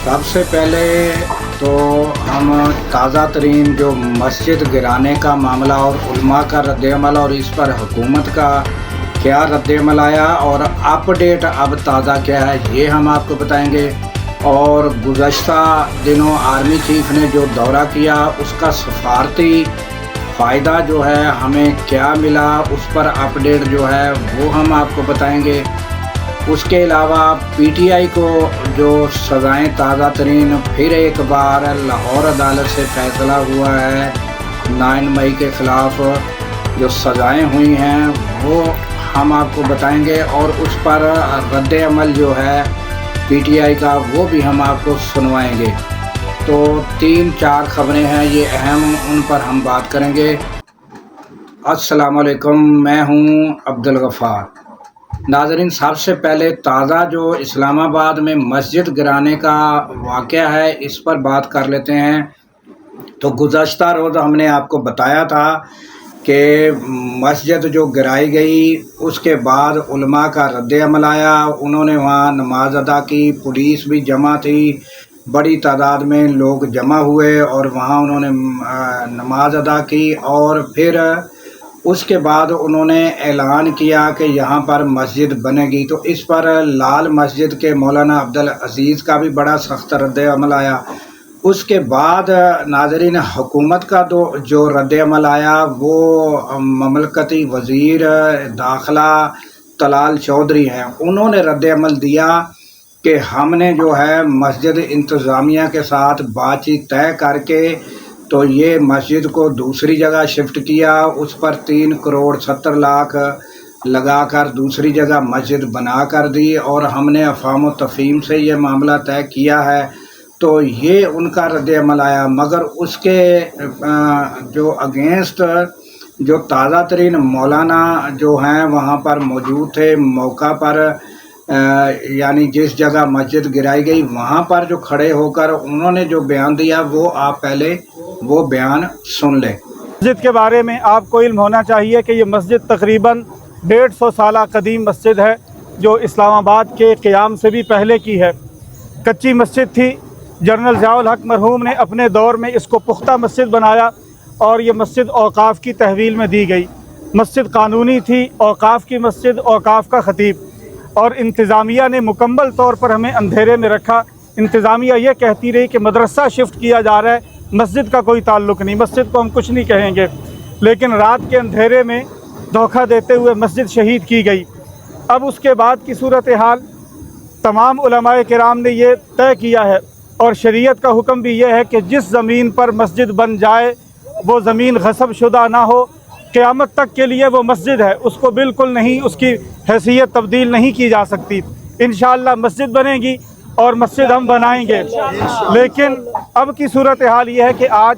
सबसे पहले तो हम ताज़ा तरीन जो मस्जिद गिराने का मामला और उलमा का रद्दअमल और इस पर हुकूमत का क्या रद्दअमल आया और अपडेट अब ताज़ा क्या है ये हम आपको बताएंगे। और गुज़श्ता दिनों आर्मी चीफ ने जो दौरा किया उसका सफारती फ़ायदा जो है हमें क्या मिला उस पर अपडेट जो है वो हम आपको बताएंगे। उसके अलावा पीटीआई को जो सज़ाएँ ताज़ा तरीन फिर एक बार लाहौर अदालत से फ़ैसला हुआ है 9 मई के ख़िलाफ़ जो सज़ाएँ हुई हैं वो हम आपको बताएंगे और उस पर रद्द-ए-अमल जो है पीटीआई का वो भी हम आपको सुनवाएंगे। तो 3-4 ख़बरें हैं ये अहम, उन पर हम बात करेंगे। अस्सलाम वालेकुम, मैं हूँ अब्दुल गफ़ार। नाज़रीन, सबसे पहले ताज़ा जो इस्लामाबाद में मस्जिद गिराने का वाक़या है इस पर बात कर लेते हैं। तो गुज़श्ता रोज़ हमने आपको बताया था कि मस्जिद जो गिराई गई उसके बाद उलमा का रद्द-अमल आया, उन्होंने वहाँ नमाज अदा की, पुलिस भी जमा थी, बड़ी तादाद में लोग जमा हुए और वहाँ उन्होंने नमाज अदा की और फिर उसके बाद उन्होंने ऐलान किया कि यहाँ पर मस्जिद बनेगी। तो इस पर लाल मस्जिद के मौलाना अब्दुल अजीज़ का भी बड़ा सख्त रद्द-अमल आया। उसके बाद नाज़रीन हुकूमत का जो रद्द-अमल आया वो ममलकती वज़ीर दाखिला तलाल चौधरी हैं, उन्होंने रद्द-अमल दिया कि हमने जो है मस्जिद इंतज़ामिया के साथ बातचीत तय करके तो ये मस्जिद को दूसरी जगह शिफ्ट किया, उस पर 3 करोड़ 70 लाख लगाकर दूसरी जगह मस्जिद बना कर दी और हमने अफ़ाम व तफ़हीम से ये मामला तय किया है। तो ये उनका रद्द-अमल आया, मगर उसके जो अगेंस्ट जो ताज़ा तरीन मौलाना जो हैं वहाँ पर मौजूद थे मौका पर, यानी जिस जगह मस्जिद गिराई गई वहाँ पर जो खड़े होकर उन्होंने जो बयान दिया वो आप पहले वो बयान सुन लें। मस्जिद के बारे में आपको इल्म होना चाहिए कि ये मस्जिद तकरीबन 150 साल कदीम मस्जिद है जो इस्लामाबाद के क़याम से भी पहले की है। कच्ची मस्जिद थी, जनरल ज़ियाउल हक मरहूम ने अपने दौर में इसको पुख्ता मस्जिद बनाया और ये मस्जिद औक़ाफ़ की तहवील में दी गई। मस्जिद कानूनी थी, औक़ाफ़ की मस्जिद, औक़ाफ़ का ख़तीब, और इंतज़ामिया ने मुकम्मल तौर पर हमें अंधेरे में रखा। इंतज़ामिया ये कहती रही कि मदरसा शिफ्ट किया जा रहा है, मस्जिद का कोई ताल्लुक़ नहीं, मस्जिद को हम कुछ नहीं कहेंगे। लेकिन रात के अंधेरे में धोखा देते हुए मस्जिद शहीद की गई। अब उसके बाद की सूरत हाल तमाम उलमाए किराम ने ये तय किया है और शरीयत का हुक्म भी ये है कि जिस ज़मीन पर मस्जिद बन जाए वो ज़मीन गसब शुदा ना हो, क़यामत तक के लिए वो मस्जिद है, उसको बिल्कुल नहीं, उसकी हैसियत तब्दील नहीं की जा सकती। इंशाअल्लाह मस्जिद बनेगी और मस्जिद हम बनाएंगे। लेकिन अब की सूरत हाल ये है कि आज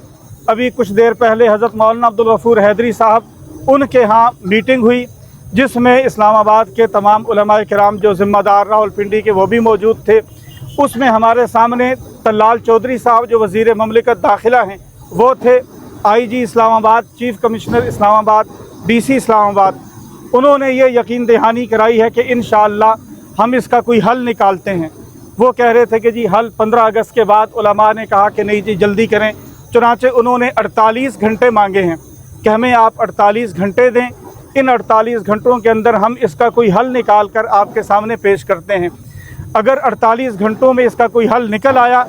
अभी कुछ देर पहले हज़रत मौलाना अब्दुल गफ़ूर हैदरी साहब उनके यहाँ मीटिंग हुई जिसमें इस्लामाबाद के तमाम उलमाए किराम जो ज़िम्मेदार रावलपिंडी के वो भी मौजूद थे। उसमें हमारे सामने तलाल चौधरी साहब जो वज़ीर ममलिकत दाखिला हैं वो थे, IG Islamabad, chief commissioner Islamabad, DC Islamabad, उन्होंने ये यकीन दहानी कराई है कि इंशाअल्लाह हम इसका कोई हल निकालते हैं। वो कह रहे थे कि जी हल 15 अगस्त के बाद, उलमा ने कहा कि नहीं जी जल्दी करें, चुनांचे उन्होंने 48 घंटे मांगे हैं कि हमें आप 48 घंटे दें, इन 48 घंटों के अंदर हम इसका कोई हल निकाल कर आपके सामने पेश करते हैं। अगर 48 घंटों में इसका कोई हल निकल आया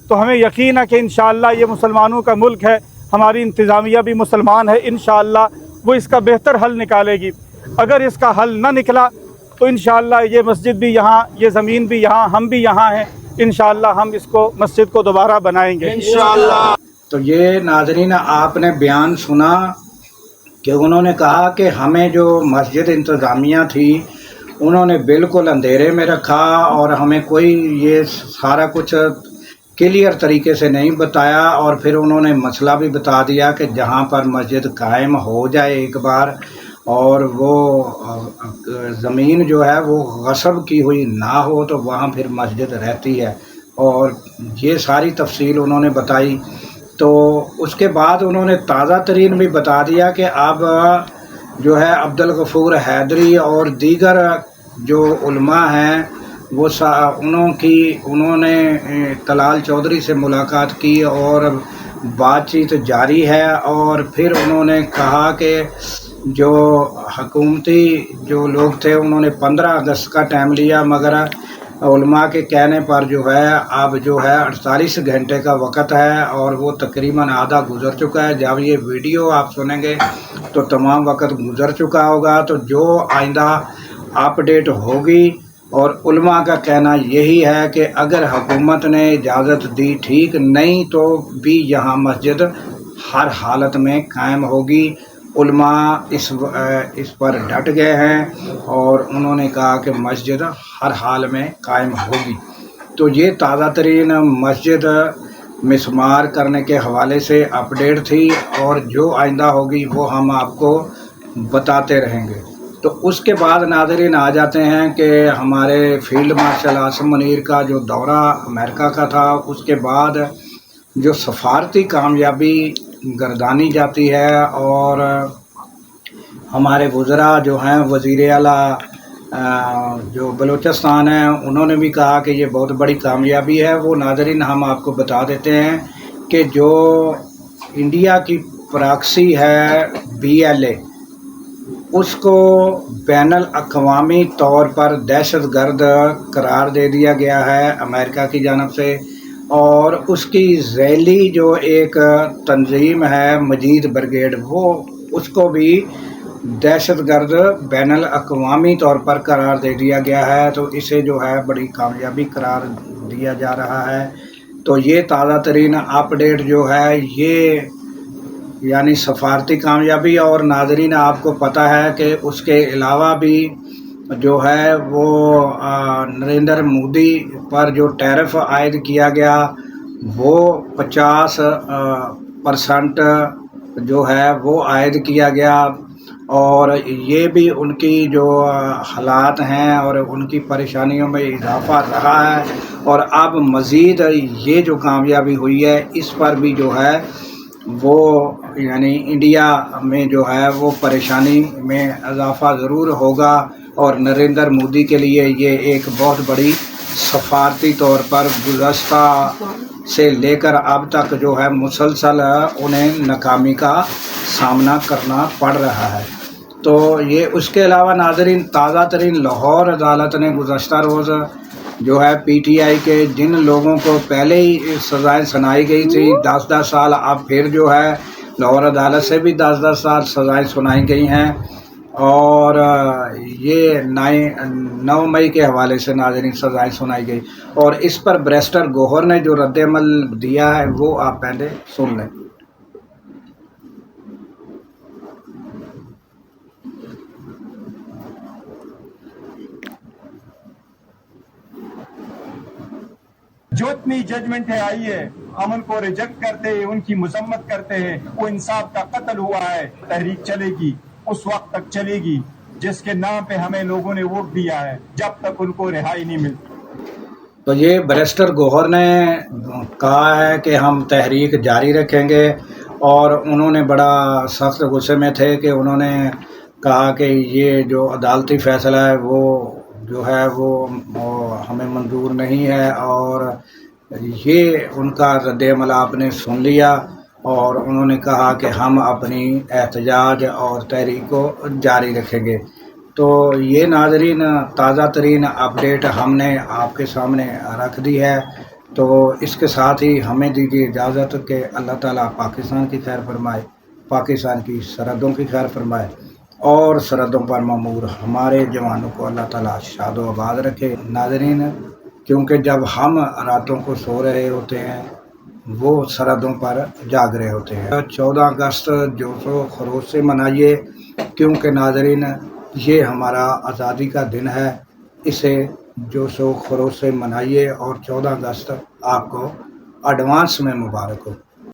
तो हमें यकीन है कि इंशाअल्लाह ये मुसलमानों का मुल्क है, हमारी इंतज़ामिया भी मुसलमान है, इंशाअल्लाह वो इसका बेहतर हल निकालेगी। अगर इसका हल न निकला तो इंशाअल्लाह ये मस्जिद भी यहाँ, ये ज़मीन भी यहाँ, हम भी यहाँ हैं, इंशाअल्लाह हम इसको मस्जिद को दोबारा बनाएंगे इंशाअल्लाह। तो ये नाज़रीन आपने बयान सुना कि उन्होंने कहा कि हमें जो मस्जिद इंतज़ामिया थी उन्होंने बिल्कुल अंधेरे में रखा और हमें कोई ये सारा कुछ क्लियर तरीके से नहीं बताया और फिर उन्होंने मसला भी बता दिया कि जहाँ पर मस्जिद कायम हो जाए एक बार और वो ज़मीन जो है वो गसब की हुई ना हो तो वहाँ फिर मस्जिद रहती है, और ये सारी तफसील उन्होंने बताई। तो उसके बाद उन्होंने ताज़ा तरीन भी बता दिया कि अब जो है अब्दुल गफ़ूर हैदरी और दीगर जो उलमा हैं انہوں نے طلال چودھری سے ملاقات کی اور بات چیت جاری ہے، اور پھر انہوں نے کہا کہ جو حکومتی جو لوگ تھے انہوں نے 15 اگست کا ٹائم لیا، مگر علماء کے کہنے پر جو ہے اب جو ہے 48 گھنٹے کا وقت ہے اور وہ تقریباً آدھا گزر چکا ہے۔ جب یہ ویڈیو آپ سنیں گے تو تمام وقت گزر چکا ہوگا، تو جو آئندہ اپڈیٹ ہوگی، اور علماء کا کہنا یہی ہے کہ اگر حکومت نے اجازت دی ٹھیک، نہیں تو بھی یہاں مسجد ہر حالت میں قائم ہوگی۔ علماء اس پر ڈٹ گئے ہیں اور انہوں نے کہا کہ مسجد ہر حال میں قائم ہوگی۔ تو یہ تازہ ترین مسجد مسمار کرنے کے حوالے سے اپڈیٹ تھی، اور جو آئندہ ہوگی وہ ہم آپ کو بتاتے رہیں گے۔ تو اس کے بعد ناظرین آ جاتے ہیں کہ ہمارے فیلڈ مارشل عاصم منیر کا جو دورہ امریکہ کا تھا، اس کے بعد جو سفارتی کامیابی گردانی جاتی ہے، اور ہمارے وزراء جو ہیں وزیر اعلیٰ جو بلوچستان ہیں انہوں نے بھی کہا کہ یہ بہت بڑی کامیابی ہے۔ وہ ناظرین ہم آپ کو بتا دیتے ہیں کہ جو انڈیا کی پراکسی ہے BLA، اس کو بین الاقوامی طور پر دہشت گرد قرار دے دیا گیا ہے امریکہ کی جانب سے، اور اس کی ذیلی جو ایک تنظیم ہے مجید بریگیڈ، وہ اس کو بھی دہشت گرد بین الاقوامی طور پر قرار دے دیا گیا ہے۔ تو اسے جو ہے بڑی کامیابی قرار دیا جا رہا ہے۔ تو یہ تازہ ترین اپڈیٹ جو ہے یہ یعنی سفارتی کامیابی، اور ناظرین آپ کو پتہ ہے کہ اس کے علاوہ بھی جو ہے وہ نریندر مودی پر جو ٹیرف عائد کیا گیا وہ 50% جو ہے وہ عائد کیا گیا، اور یہ بھی ان کی جو حالات ہیں اور ان کی پریشانیوں میں اضافہ رہا ہے، اور اب مزید یہ جو کامیابی ہوئی ہے اس پر بھی جو ہے وہ یعنی انڈیا میں جو ہے وہ پریشانی میں اضافہ ضرور ہوگا، اور نریندر مودی کے لیے یہ ایک بہت بڑی سفارتی طور پر گزشتہ سے لے کر اب تک جو ہے مسلسل انہیں ناکامی کا سامنا کرنا پڑ رہا ہے۔ تو یہ اس کے علاوہ ناظرین تازہ ترین لاہور عدالت نے گزشتہ روز جو ہے PTI کے جن لوگوں کو پہلے ہی سزائیں سنائی گئی تھی 10 سال، اب پھر جو ہے لاہور عدالت سے بھی 10 سال سزائیں سنائی گئی ہیں، اور یہ 9 مئی کے حوالے سے ناظرین سزائیں سنائی گئی، اور اس پر بیرسٹر گوہر نے جو رد عمل دیا ہے وہ آپ پہلے سن لیں۔ جو اتنی ججمنٹ ہے آئی ہے امن کو ریجیکٹ کرتے ہیں، ان کی مذمت کرتے ہیں، وہ انصاف کا قتل ہوا ہے، تحریک چلے گی اس وقت تک چلے گی جس کے نام پہ ہمیں لوگوں نے ووٹ دیا ہے، جب تک ان کو رہائی نہیں ملتی۔ تو یہ بیرسٹر گوہر نے کہا ہے کہ ہم تحریک جاری رکھیں گے، اور انہوں نے بڑا سخت غصے میں تھے کہ انہوں نے کہا کہ یہ جو عدالتی فیصلہ ہے وہ جو ہے وہ ہمیں منظور نہیں ہے، اور یہ ان کا رد عمل آپ نے سن لیا، اور انہوں نے کہا کہ ہم اپنی احتجاج اور تحریک کو جاری رکھیں گے۔ تو یہ ناظرین تازہ ترین اپڈیٹ ہم نے آپ کے سامنے رکھ دی ہے۔ تو اس کے ساتھ ہی ہمیں دیجیے اجازت کہ اللہ تعالیٰ پاکستان کی خیر فرمائے، پاکستان کی سرحدوں کی خیر فرمائے، اور سرحدوں پر مامور ہمارے جوانوں کو اللہ تعالیٰ شاد و آباد رکھے۔ ناظرین کیونکہ جب ہم راتوں کو سو رہے ہوتے ہیں وہ سرحدوں پر جاگ رہے ہوتے ہیں۔ 14 اگست جوش و خروش سے منائیے، کیونکہ ناظرین یہ ہمارا آزادی کا دن ہے، اسے جوش و خروش سے منائیے، اور 14 اگست آپ کو ایڈوانس میں مبارک ہو۔